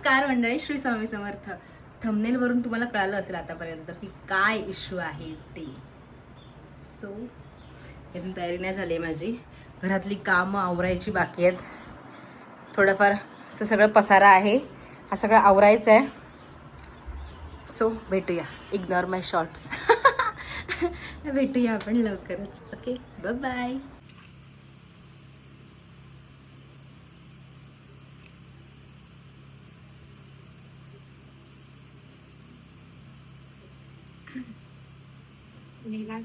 नमस्कार मंडळी, श्री स्वामी समर्थ. थंबनेल वरून तुम्हाला कळालं असेल आतापर्यंत की काय इश्यू आहे ते. सो अजून तयारी नाही झाली माझी. घरातली कामं आवरायची बाकी आहेत. थोडंफार असं सगळं पसारा आहे, हा सगळं आवरायचं आहे. सो भेटूया, इग्नोर माय शॉर्ट्स. भेटूया आपण लवकरच. Okay, bye bye.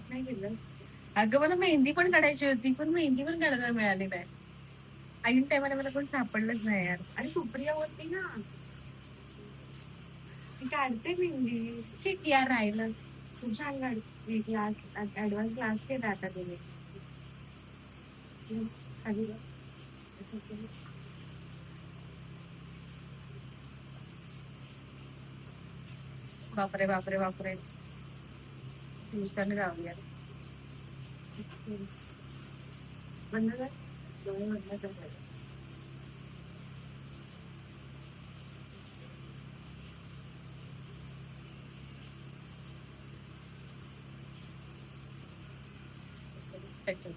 नाही केलंस? अगं मला मेहंदी पण काढायची होती, पण मेहंदी पण काढायला मिळाली नाही. ऐन टायमाला मला पण सापडलंच नाही यार. आणि सुप्रिया होती ना, ती काढते मेहंदी. शिट यार, राहिलं. खूप छान काढते. क्लास ऍडव्हान्स क्लास केला आता तुम्ही. खाली बघ. असं केलं. बापरे बापरे बापरे, दिवसाने राहूया. बंद कर, डोळे बंद कर. सेट.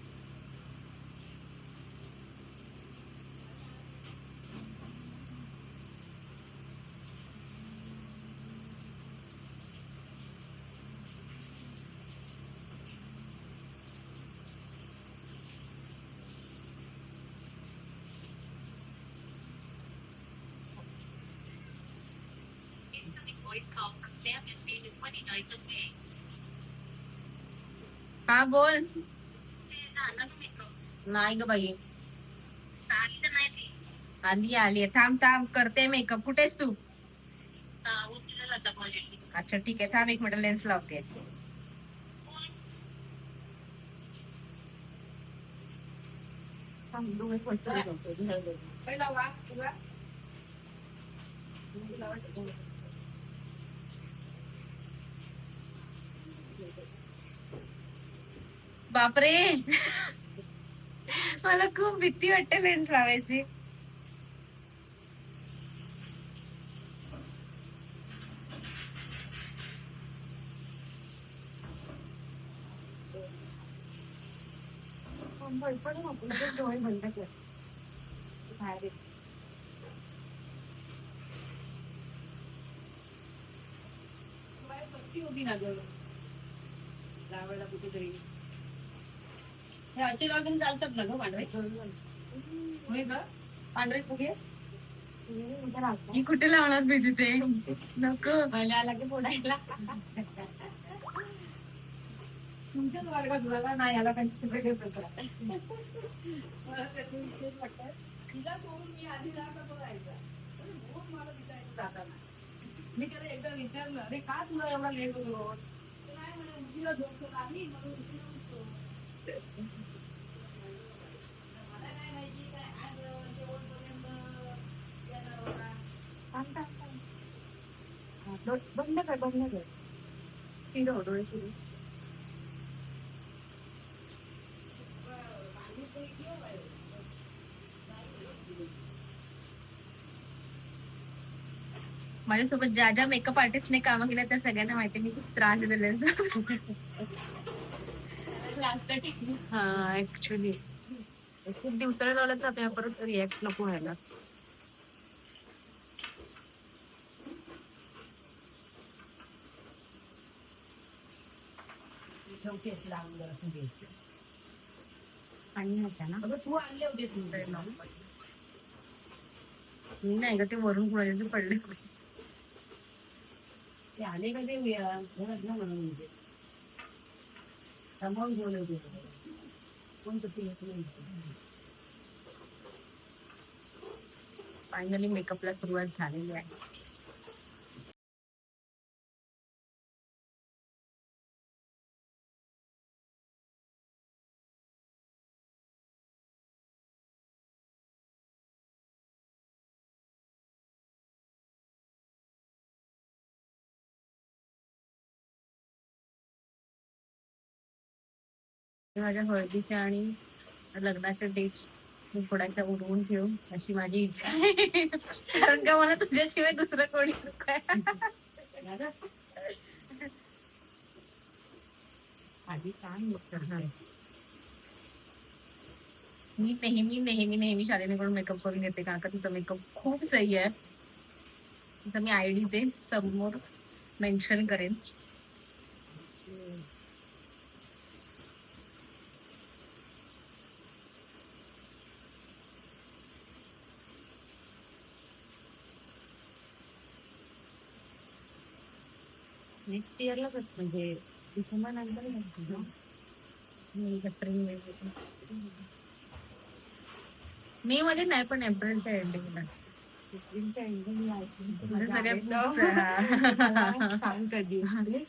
हा बोल. नाही ग बाई, आली आली. थांब थांब, करते मेकअप. कुठेस तू? अच्छा ठीक आहे, थांब 1 मिनिट लेन्स लावते. बापरे, मला खूप भीती वाटते लेन्स लावायची. डोळे बंद कर. बाहेर होती ना ग लावायला कुठेतरी. हे असे लॉगिन चालतात ना ग पांढरे? होय ग, पांढरे फुगे. ही कुठे लावणार मी तिथे? नको, मला आला की फोडायला. तुमच्याच वर्गात झाला नाही आला काही वेगळंच होतं. मला त्याचा विशेष वाटतं. तिला सोडून मी आधी तो जायचा, म्हणून मला दिसायचं जाताना. मी त्याला एकदा विचारलं, अरे का तुला एवढा लेट होतो? नाही म्हणे, उशिरा झोपतो नाही म्हणून उशिरा उठतो. मला नाही माहिती काय आज शेवटपर्यंत येणार होता. बंद कर, बंद कर. शिरो डोळे शिरो. माझ्यासोबत ज्या ज्या मेकअप आर्टिस्टने कामं केल्या त्या सगळ्यांना माहिती, मी खूप त्रास दिले. हा ऍक्च्युली खूप दिवसाला लावलं तर आता परत रिॲक्ट नको व्हायला. आणि होत्या ना, तू आणले होते नाही का, ते वरून कुणाचे पडले. ते आले का ते घरात ना म्हणून सामावून ठेवले होते. फायनली मेकअपला सुरुवात झालेली आहे. माझ्या हळदीच्या आणि लग्नाच्या डेट्स मी थोड्याशा उडवून ठेवू अशी माझी इच्छा आहे. कारण का मला तुझ्याशिवाय दुसरं कोणी नको आहे. आधी सांग. मी नेहमी नेहमी नेहमी शालिनीकडून मेकअप करून घेते कारण का तिचा मेकअप खूप सही आहे. तिचा मी आयडी ते समोर मेन्शन करेन. नेक्स्ट इयरला कसं म्हणजे डिसेंबर नंतर मे मध्ये नाही पण एप्रिलच्या एंडिंगला. सांग कधी सांगेल.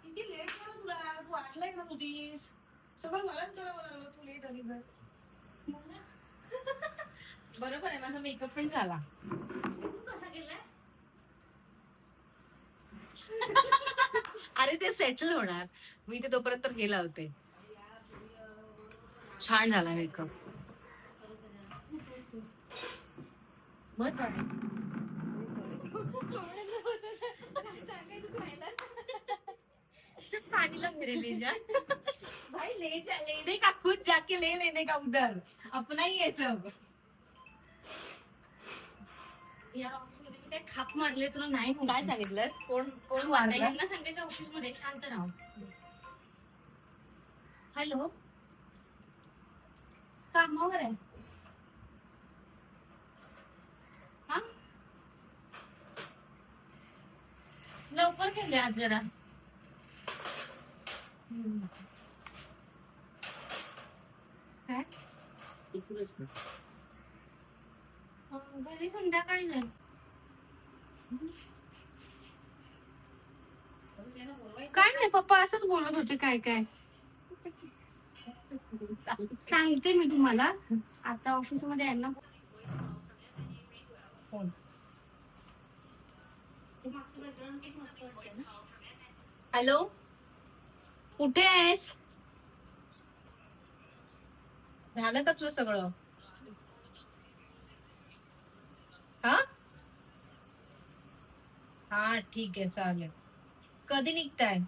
किती लेट झालं तुला. तू आठलाय ना तुझीस सगळं मलाच करावं लागलं. तू लेट आली तर बरोबर आहे. माझा मेकअप पण झाला. तू कसा केलाय. अरे ते सेटल होणार. मी ते तोपर्यंत हे लावते. छान झाला मेकअप. बरं पानीला मेरे ले जा भाई. लेने का खुद जाके ले लेने का उधर. अपना ही है सब. यार ऑफिस मध्ये मी काय खाप मारले तुला नाही. काय सांगितलंस. कोण कोण यांना सांगायचं ऑफिस मध्ये शांत राहा. हॅलो कामावर आहे. हा लवकर केले आज जरा. काय घरी संध्याकाळी जाईल. काय नाही पप्पा असंच बोलत होते. काय काय सांगते मी तुम्हाला. आता ऑफिस मध्ये आहे ना. हॅलो कुठे आहेस. झालं का तुझं सगळं. हा ठीक आहे चालेल. कधी निघताय.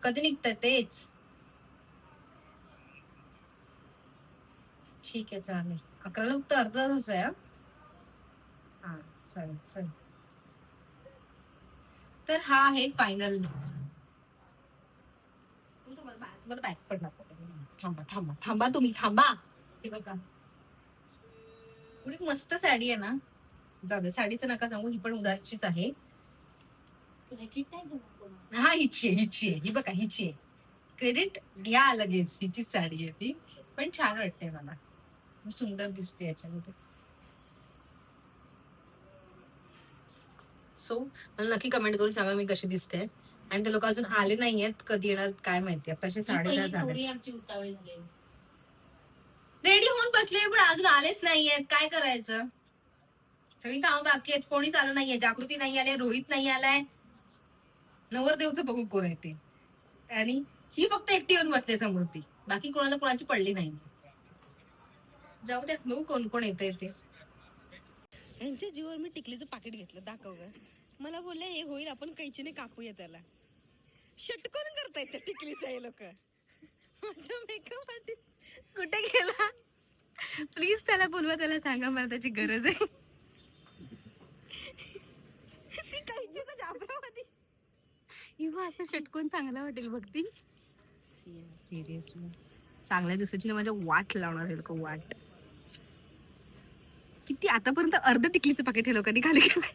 कधी निघताय तेच. ठीक आहे चालेल. 11ला फक्त अर्धा तास आहे. हा चालेल चालेल. तर हा आहे फायनल. मला बॅग पडणार. थांबा थांबा थांबा तुम्ही थांबा. हे बघा एवढी मस्त साडी आहे ना. जाऊ दे साडीचं नका सांगू. ही पण उदारचीच आहे. हा हिची आहे. ही बघा हिची आहे. क्रेडिट घ्या लगेच. हिचीच साडी आहे ती. पण छान वाटते मला. सुंदर दिसते याच्यामध्ये. सो मला नक्की कमेंट करून सांगा मी कशी दिसते. आणि ते लोक अजून आले नाहीयेत. कधी येणार काय माहिती. आताशी 10:30 झाले. रेडी होऊन बसले पण अजून आलेच नाहीयेत. काय करायचं. सगळी कामं बाकी आहेत. कोणीच आलं नाहीये. जागृती नाही आले. रोहित नाही आलाय. नवरदेवचं बघू कोण येते. आणि ही फक्त एकटी येऊन बसले समृद्धी. बाकी कोणाला कोणाची पडली नाही. जाऊ द्या बघू कोण कोण येते ते. यांच्या जीवावर मी टिकलीचं पाकिट घेतलं. दाखव ग. मला बोलले हे होईल आपण कैचीने कापूया त्याला. षटकोन करतायत त्या टिकलीचा हे लोक. माझ्या मेकअप आर्टिस्ट कुठे गेला. प्लीज त्याला बोलवा. त्याला सांगा मला त्याची गरज आहे. ती कैचीचा जाबरावादी. इवा असं षटकोन चांगला वाटेल बघ ती. सिरियसली चांगल्या दिवसाची ना माझ्या वाट लावणार हे लोक. वाट किती आतापर्यंत अर्ध टिकलीचं पाकिट हे लोकांनी खाली केलं.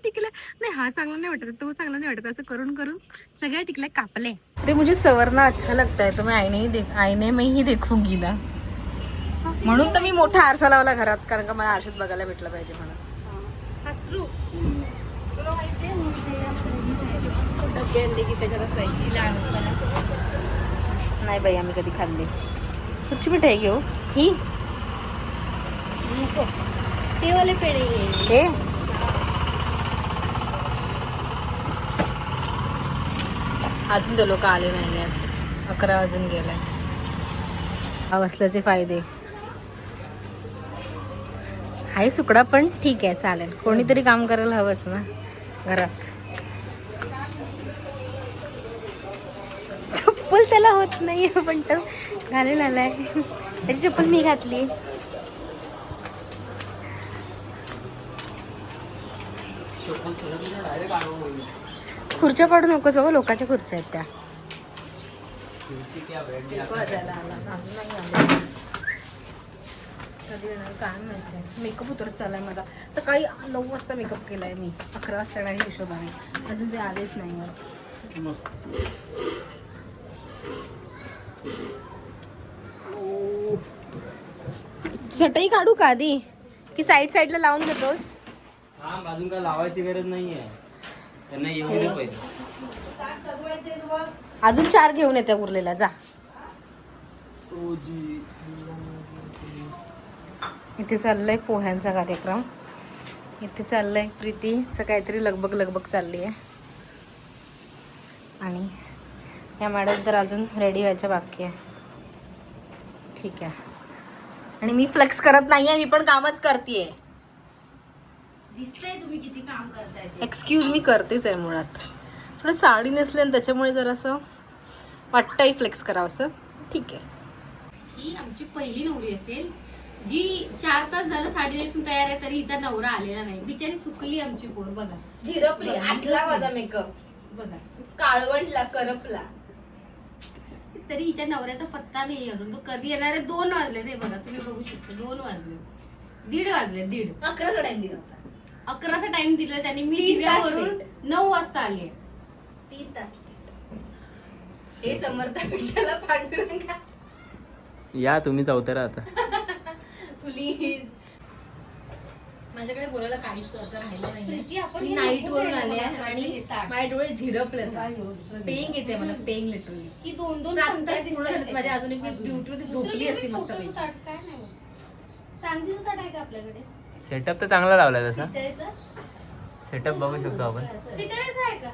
टिकल्या नाही. हा चांगला नाही वाटत. तो चांगला नाही वाटत. असं करून करून सगळ्या टिकल्या कापले. ते मुझे सवरना अच्छा लगता है तो मैं आईने में ही देखूंगी ना. म्हणून तर मी मोठा आरसा लावला घरात. कारण का मला आरशात बघायला भेटलं पाहिजे म्हणून. हसरू तुला माहितीये डब्बे आणले की त्याच्यात असायची लहान असताना. नाही बाई आम्ही कधी खाल्ली. कुठची मिठाई घेऊ. ही नको ते वाले पेढे हे अजून ते लोक आले नाही आहेत. 11 वाजून गेलाय. बसल्याचे फायदे आहे सुकडा, पण ठीक आहे चालेल. कोणीतरी काम करायला हवंच ना घरात. चप्पल त्याला होत नाही पण तर घालून आलाय. तरी चप्पल मी घातली. खुर्च्या पाडू नकोस बाबा, लोकांच्या खुर्च्या आहेत त्या. कधी येणार काय माहिती. मेकअप उतरत चाललाय माझा. सकाळी 9 वाजता मेकअप केलाय मी, 11 वाजता येणार हिशोबाने. अजून ते आलेच नाही. चटई काढू का आधी, की साईड साईडला लावून देतोस? अजून काय लावायची गरज नाहीये, त्यांना येऊ दे पहिले. अजून 4 घेऊन येते उरलेला. जा. इथे चाललंय पोह्यांचा कार्यक्रम. इथे चाललंय प्रीतीचं काहीतरी लगबग चालली आहे. आणि या मॅडम तर अजून रेडी व्हायच्या बाकी आहे. ठीक आहे. आणि मी फ्लेक्स करत नाहीये, मी पण कामच करतेय. दिसतंय तुम्ही किती काम करताय ते. एक्सक्यूज मी करतेच आहे मुळात. थोडं साडी नेसली आणि त्याच्यामुळे जरासं वाटतंय फ्लेक्स करावं असं. ठीक आहे. ही आमची पहिली नवरी असेल जी 4 तास झालं साडी नेसून तयार आहे, तरी हिचा नवरा आलेला नाही. बिचारी सुकली आमची पोर. बघा झिरपली. 8ला माझा मेकअप बघा, काळवंटला करपला. तरी हिच्या नवऱ्याचा पत्ता नाही अजून. तो कधी येणार आहे? 2 वाजले. ते बघा, तुम्ही बघू शकता. 2 वाजले, 1:30 वाजले. 11चा टाइम दिला होता. 11चा टाइम दिला त्यांनी. मी 3 तास दिव्यावरून 9 वाजता आले. 3 तास. हे समर्थ विठ्ठला पांडुरंगा या तुम्ही चौथ्याला आता. प्लीज. माझ्याकडे बोलायला काहीच आता राहिलं प्रीती, नाहीये. आपण मी हे नाईट नको वरून करू आले मला. आणि हे ताट. माझे डोळे झिरपले. पेंग येते मला, पेंग लिटरली. ही 2-2 पूर्ण झालेत माझ्या. अजून एक मी ड्युटीवरती झोपली असती मस्त पैकी. ताट काय नाही होत. चांदीचं ताट आहे का आपल्याकडे? सेटअप तर चांगला लावलाय तसा. पितळेचं? सेटअप बघू शकतो आपण. पितळेचं आहे का?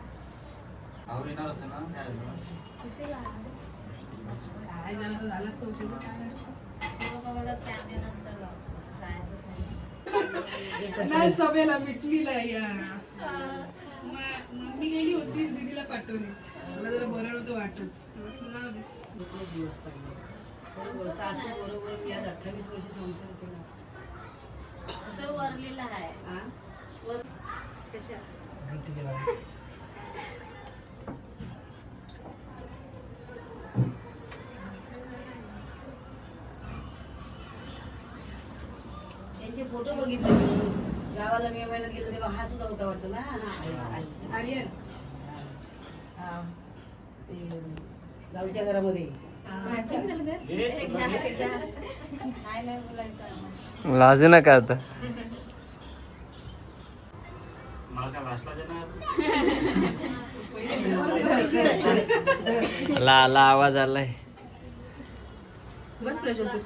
नाही सभेला मिटलीला या मम्मी गेली होती, दीदीला पाठवली. मला जरा बरं नव्हतं वाटत. सासू बरोबर मी आज 28 वर्ष संसार केला. वरलेला आहे. त्यांचे फोटो बघितले मी. गावाला मे महिन्यात गेलो तेव्हा हा सुद्धा होता वाटतं ना. आर्यन ते गावच्या घरामध्ये. लाजू नका आता. आला आवाज आलाय. बस प्रज्वल तू.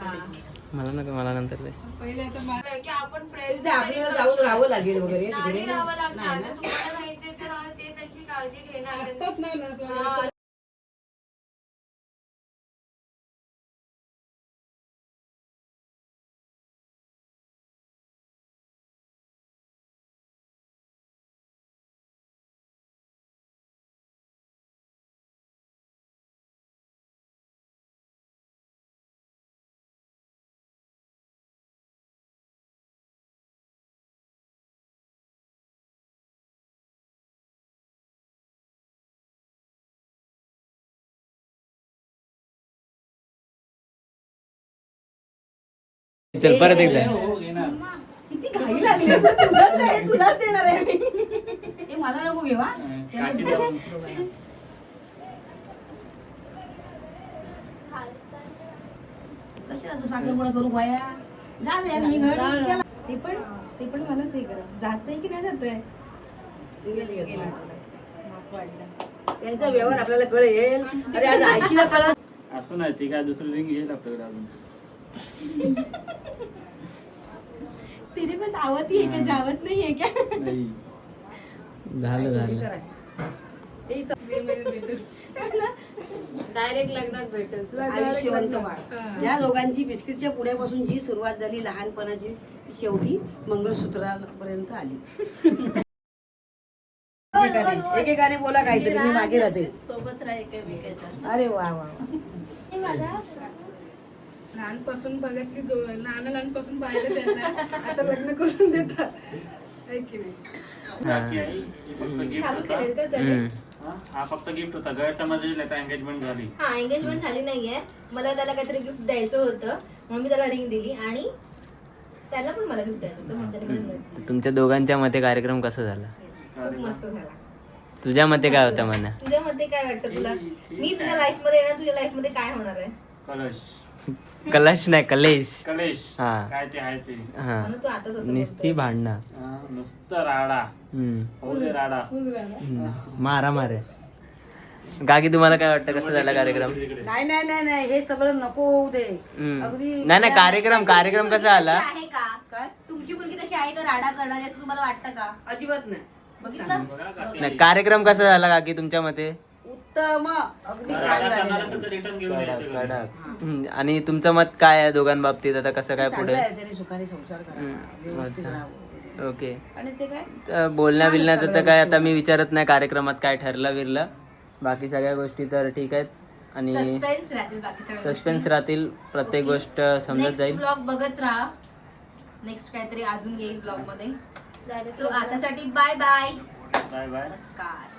मला नका, मला नंतर दे. पहिले आता मला की आपण फ्रेंड तिथे आपल्याला जाऊन राहावं लागेल वगैरे तिकडे. राहावं लागणार. तुम्हाला राहायचंय तर ते त्यांची काळजी घेणार. असतात ना नस वगैरे. चल परत एकदा. किती घाई लागली. तुझाच आहे, तुलाच देणार आहे मी. हे मला नको घेवा. कशाला तू साखरपुडा करू बाया. जा रे आणि घर केला. ते पण मलाच हे करा. जातंय की नाही जातंय. त्यांचा व्यवहार आपल्याला कळेल. अरे आज आयशीला कळत. असं नाही, ती काय दुसरं रिंग घेईल आपल्याकडे अजून. तेरे पास आवत ही है क्या जावत नहीं है क्या? झालं झालं डायरेक्ट लग्नात भेटत आयुष्यवंत वाढ. या दोघांची बिस्किटच्या पुड्यापासून जी सुरुवात झाली लहानपणाची शेवटी मंगळसूत्रापर्यंत आली. एकेकाने बोला काहीतरी, मी मागे राहते. सोबत राहा एकमेकाच्या. अरे वा वा वा. लहानपासून बघत की लहानपासून पाहिलं त्यांना आता लग्न करून देतात है की नाही. फक्त गिफ्ट होता हा फक्त गिफ्ट होता गैरसमज आता एंगेजमेंट झाली. हा एंगेजमेंट झाली नाहीये. मला त्याला काहीतरी गिफ्ट द्यायचं होतं म्हणून मी त्याला रिंग दिली आणि त्याला पण मला गिफ्ट द्यायचं होतं म्हणून त्याने मला ring दिली. तुमच्या दोघांच्या मते कार्यक्रम कसा झाला? Yes, खूप मस्त झाला. तुझ्या मते काय होतं म्हणा? तुझ्या मध्ये काय वाटतं तुला? मी तुझ्या लाईफ मध्ये येणार, तुझ्या लाईफ मध्ये काय होणार आहे? कलश कलश नाही कलेश. कलेश हा. काय ते आहे ते हा म्हणून तू आताच असं नुसती बोलतोय. भांडणं. नुसतं राडा होऊ दे राडा. मारा मारे. काकी तुम्हाला काय वाटतं कसं झाला कार्यक्रम? नाही नाही नाही नाही हे सगळं नको होऊ दे. अगदी नाही नाही कार्यक्रम कसा आला? तशी आहे का? काय तुमची मुलगी तशी आहे का राडा करणारी असं तुम्हाला वाटतं का? अजिबात नाही. बघितलं? नाही कार्यक्रम कसा झाला काकी तुमच्या मते? उत्तम अगदी छान राडा झालेलं करणार आहे. असेल तर रिटर्न घेऊन यायचं घरी. आणि तुमचं मत काय आहे दोघांबाबतीत आता कसं काय चांगलं पुढे? आहे, त्याने सुखाने संसार करावा, व्यवस्थित राहावं. ओके. आणि ते काय तर बोलण्या बिलण्याचं तर काय आता मी विचारत नाही कार्यक्रमात काय ठरलं विरलं. बाकी सगळ्या गोष्टी तर ठीक आहेत आणि सस्पेन्स राहतील बाकी सगळं. सस्पेन्स राहतील. प्रत्येक गोष्ट समजत नेक्स्ट जाईल. ब्लॉग बघत राहा. नेक्स्ट काहीतरी अजून येईल ब्लॉग मध्ये. सो आतासाठी बाय बाय. Bye bye. नमस्कार.